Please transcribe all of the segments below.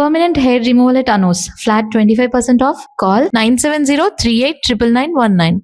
Permanent hair removal at Anos. Flat 25% off. Call 970-389919.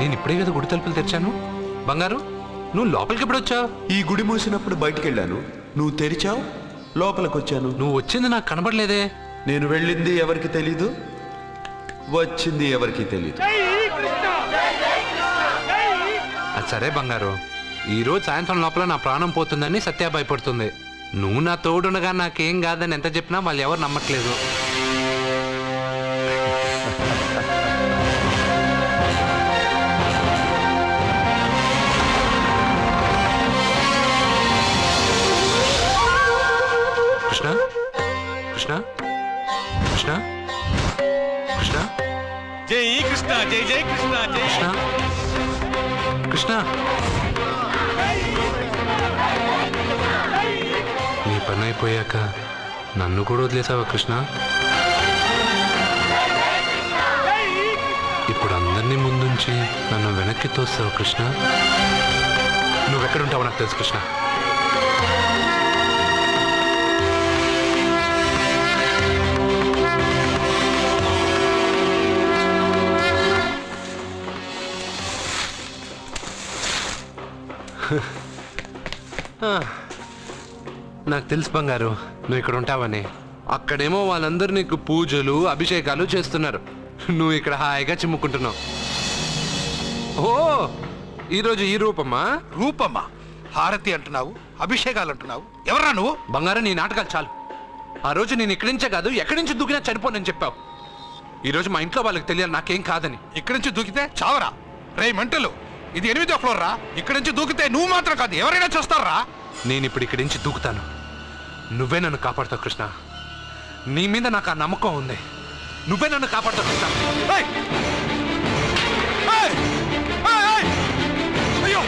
నేను ఇప్పుడే కదా గుడి తలుపులు తెరిచాను. బంగారు, నువ్వు లోపలికి ఎప్పుడు వచ్చావు? ఈ గుడి మూసినప్పుడు బయటికి వెళ్ళాను, నువ్వు తెరిచావు, లోపలికి వచ్చాను. నువ్వు వచ్చింది నాకు కనబడలేదే. నేను వెళ్ళింది ఎవరికి తెలీదు, వచ్చింది ఎవరికి తెలీదు. అది సరే బంగారు, ఈరోజు సాయంత్రం లోపల నా ప్రాణం పోతుందని సత్య భయపడుతుంది. నువ్వు నా తోడునగా నాకేం కాదని ఎంత చెప్పినా వాళ్ళు ఎవరు నమ్మట్లేదు. కృష్ణ కృష్ణ కృష్ణ కృష్ణ జై కృష్ణ, జై జై కృష్ణ, జై కృష్ణ కృష్ణ. నీ పని అయిపోయాక నన్ను కూడా వదిలేసావా కృష్ణ? ఇప్పుడు అందరినీ ముందుంచి నన్ను వెనక్కి తోస్తావా కృష్ణ? నువ్వెక్కడుంటావో నాకు తెలుసు కృష్ణ. నాకు తెలుసు బంగారు, నువ్వు ఇక్కడ ఉంటావని. అక్కడేమో వాళ్ళందరూ నీకు పూజలు అభిషేకాలు చేస్తున్నారు, నువ్వు ఇక్కడ హాయిగా చిమ్ముకుంటున్నావు. ఓ, ఈరోజు ఈ రూపమ్మా? రూపమ్మా, హారతి అంటున్నావు, అభిషేకాలు అంటున్నావు. ఎవరా నువ్వు? బంగారు, నీ నాటకాలు చాలు. ఆ రోజు నేను ఇక్కడి నుంచే కాదు ఎక్కడి నుంచి దూకినా చనిపోనని చెప్పావు. ఈరోజు మా ఇంట్లో వాళ్ళకి తెలియాలి నాకేం కాదని. ఇక్కడి నుంచి దూకితే చావరా? రే మెంటలు, ఇది 8వ ఫ్లోర్ రా. ఇక్కడి నుంచి దూకితే నువ్వు మాత్రం కాదు, ఎవరైనా చూస్తారా? నేను ఇప్పుడు ఇక్కడి నుంచి దూకుతాను, నువ్వే నన్ను కాపాడుతావు కృష్ణ. నీ మీద నాకు ఆ నమ్మకం ఉంది, నువ్వే నన్ను కాపాడుతావు కృష్ణ. అయ్యో,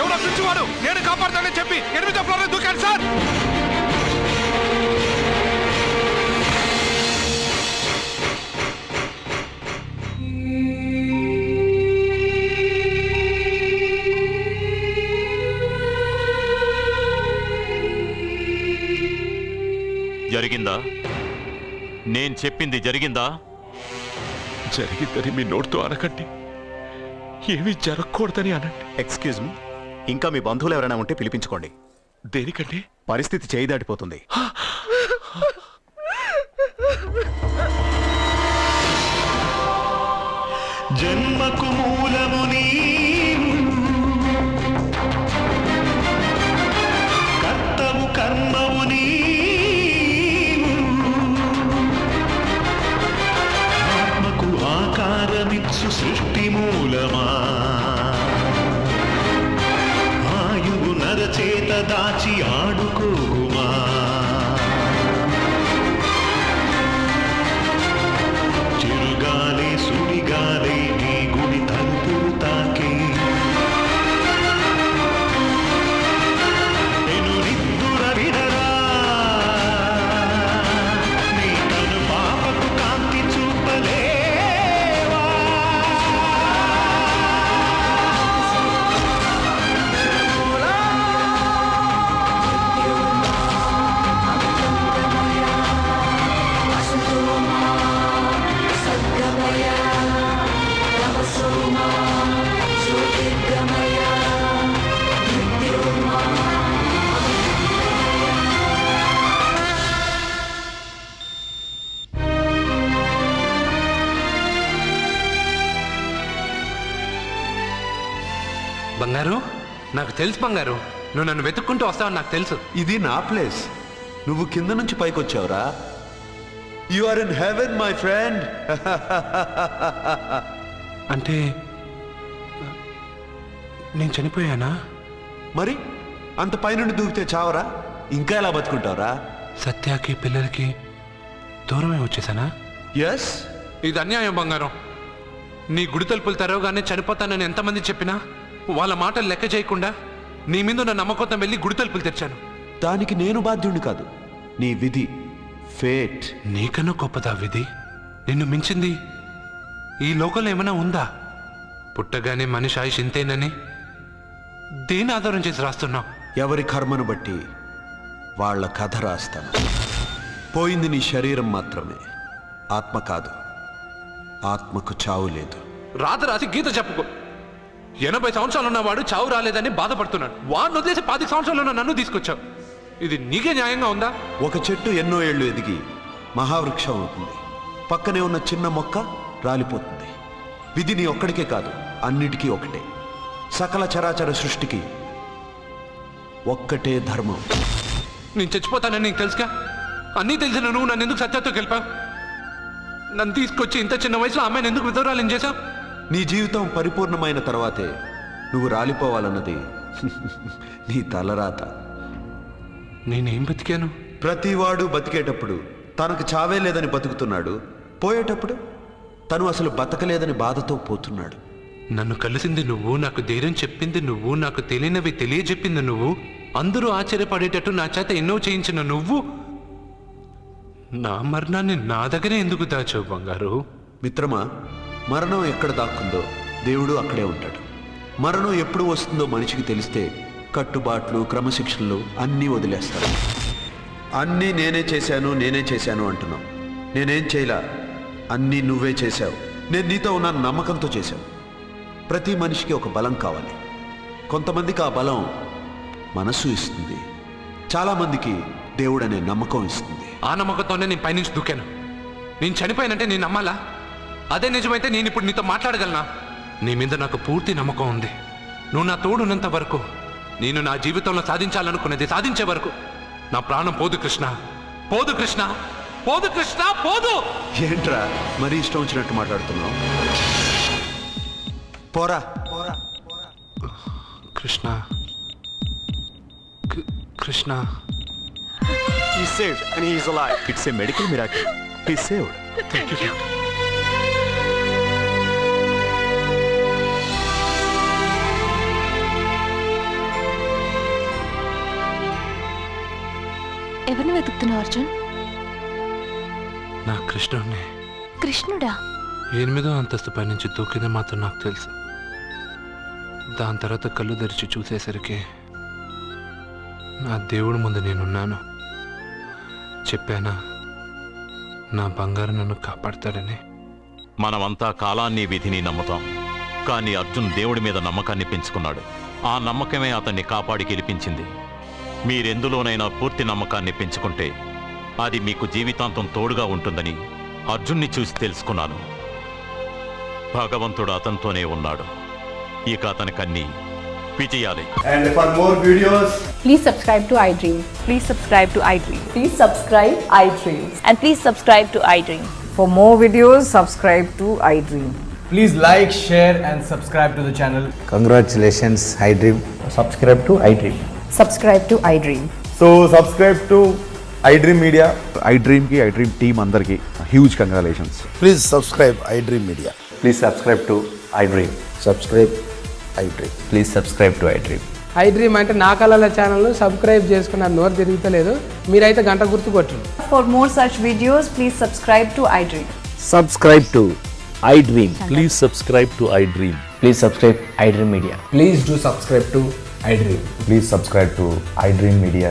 ఎవరో పిచ్చివాడు నేను కాపాడుతానని చెప్పి 8వ ఫ్లోర్ దూకాను సార్. జరిగిందా? నేను చెప్పింది జరిగిందా? జరిగిందని మీ నోటితో అనకండి, ఏమీ జరగకూడదని అనండి. ఎక్స్క్యూజ్ మీ, ఇంకా మీ బంధువులు ఎవరైనా ఉంటే పిలిపించుకోండి. దేనికండి? పరిస్థితి చేయి దాటిపోతుంది. జన్మకు మూలముని కర్తవు కర్మవుని ఆత్మకు ఆకారమిచ్చు సృష్టి మూలమా ఆయువు నరచేత దాచి ఆడుకోగుమా చిరుగాలి సుడిగాలి నీ గుడి తలుపులు తాకి నేను నిద్దుర విడరా నీ తను పాపకు కాంతి చూపలేవా నాకు తెలుసు బంగారు, నువ్వు నన్ను వెతుక్కుంటూ వస్తావని నాకు తెలుసు. ఇది నా ప్లేస్. నువ్వు కింద నుంచి పైకి వచ్చావురా. You are in heaven my friend. అంటే నేను చనిపోయానా? మరి అంత పైనుండి దూకితే చావరా? ఇంకా ఎలా బతుకుంటావురా? సత్యాకి పిల్లలకి దూరమే వచ్చేసానా? ఎస్. ఇది అన్యాయం బంగారం. నీ గుడి తలుపులు తెరవగానే చనిపోతానని ఎంతమంది చెప్పినా వాళ్ళ మాటలు లెక్క చేయకుండా నీ మీద ఉన్న నమ్మకంతో వెళ్ళి గుడి తలుపులు తెరిచాను. దానికి నేను బాధ్యుడిని కాదు, నీ విధి, ఫేట్. నీకన్నా గొప్పదా విధి? నిన్ను మించింది ఈ లోకంలో ఏమైనా ఉందా? పుట్టగానే మనిషి ఆయుష్ ఇంతేనని దేని ఆధారం చేసి రాస్తున్నావు? ఎవరి కర్మను బట్టి వాళ్ళ కథ రాస్తాను. పోయింది నీ శరీరం మాత్రమే, ఆత్మ కాదు. ఆత్మకు చావు లేదు. రాత రాసి గీత చెప్పుకో. 80 సంవత్సరాలు ఉన్నవాడు చావు రాలేదని బాధపడుతున్నాడు. వాడిని వదిలేసి 10 సంవత్సరాలు ఉన్న నన్ను తీసుకొచ్చావు. ఇది నీకే న్యాయంగా ఉందా? ఒక చెట్టు ఎన్నో ఏళ్ళు ఎదిగి మహావృక్షం అవుతుంది. పక్కనే ఉన్న చిన్న మొక్క రాలిపోతుంది. విధి నీ ఒక్కడికే కాదు, అన్నిటికీ ఒకటే. సకల చరాచర సృష్టికి ఒక్కటే ధర్మం. నేను చచ్చిపోతానని నీకు తెలుసుగా. అన్నీ తెలిసిన నువ్వు నన్ను ఎందుకు సత్యాతో గెలిపావు? నన్ను తీసుకొచ్చి ఇంత చిన్న వయసులో అమ్మాయిని ఎందుకు విధవరాలు చేశావు? నీ జీవితం పరిపూర్ణమైన తర్వాతే నువ్వు రాలిపోవాలన్నది నీ తలరాత. నేనేం బతికాను? ప్రతివాడు బతికేటప్పుడు తనకు చావే లేదని బతుకుతున్నాడు. పోయేటప్పుడు తను అసలు బతకలేదని బాధతో పోతున్నాడు. నన్ను కలిసింది నువ్వు, నాకు ధైర్యం చెప్పింది నువ్వు, నాకు తెలియనివి తెలియజెప్పింది నువ్వు, అందరూ ఆశ్చర్యపడేటట్టు నా చేత ఎన్నో చేయించిన నువ్వు నా మరణాన్ని నా దగ్గరే ఎందుకు దాచావు బంగారు? మిత్రమా, మరణం ఎక్కడ దాక్కుందో దేవుడు అక్కడే ఉంటాడు. మరణం ఎప్పుడు వస్తుందో మనిషికి తెలిస్తే కట్టుబాట్లు, క్రమశిక్షణలు అన్నీ వదిలేస్తాడు. అన్నీ నేనే చేశాను అంటున్నావు. నేనేం చేయలా, అన్నీ నువ్వే చేశావు. నేను నీతో ఉన్న నమ్మకంతో చేశావు. ప్రతి మనిషికి ఒక బలం కావాలి. కొంతమందికి ఆ బలం మనస్సు ఇస్తుంది, చాలామందికి దేవుడు అనే నమ్మకం ఇస్తుంది. ఆ నమ్మకంతోనే నేను పైనుంచి దూకాను. నేను చనిపోయానంటే నేను నమ్మాలా? అదే నిజమైతే నేను ఇప్పుడు నీతో మాట్లాడగలనా? నీ మీద నాకు పూర్తి నమ్మకం ఉంది. నువ్వు నా తోడున్నంత వరకు, నేను నా జీవితంలో సాధించాలనుకున్నది సాధించే వరకు నా ప్రాణం పోదు కృష్ణ, పోదు కృష్ణ, పోదు కృష్ణ, పోదు. ఏంట్రా మరీ ఇష్టం వచ్చినట్టు మాట్లాడుతున్నావు? పోరా. Krishna, Krishna. He's saved and he is alive. It's a medical miracle. He's saved. Thank you. ఎవరిని వెతుకుతున్నావు అర్జున్? నా కృష్ణుడిని. కృష్ణుడా? 8వ అంతస్తు పై నుంచి దూకింది మాత్రం నాకు తెలుసు. దాని తర్వాత కళ్ళు తెరిచి చూసేసరికి నా దేవుడి ముందు నేనున్నాను. చెప్పానా నా బంగారు నన్ను కాపాడతాడని? మనమంతా కాలాన్ని, విధిని నమ్ముతాం. కానీ అర్జున్ దేవుడి మీద నమ్మకాన్ని పెంచుకున్నాడు. ఆ నమ్మకమే అతన్ని కాపాడి గెలిపించింది. మీరెందులోనైనా పూర్తి నమ్మకాన్ని పెంచుకుంటే అది మీకు జీవితాంతం తోడుగా ఉంటుందని అర్జున్ని చూసి తెలుసుకున్నాను. భగవంతుడు అతనితోనే ఉన్నాడు. ఇక అతనికన్నీ విజయాలే. And for more videos, Please subscribe to iDream. Please subscribe to iDream. Please subscribe iDream. And please subscribe to iDream. For more videos, subscribe to iDream. please like, share and subscribe to the channel. Congratulations, iDream. Subscribe to iDream. Subscribe to iDream. So subscribe to iDream Media. iDream ki iDream team andarki huge congratulations. Please subscribe iDream Media. Please subscribe to iDream. Subscribe iDream. Please subscribe to iDream. iDream అంటే నా కళల channel subscribe చేసుకున్న నోరు తిరుగుతలేదు. మీరైతే గంట గుర్తు కొట్టండి. For more such videos, please subscribe to iDream. Subscribe to iDream. Please subscribe to iDream. Please subscribe iDream Media. Please do subscribe to iDream. Please subscribe to iDream Media.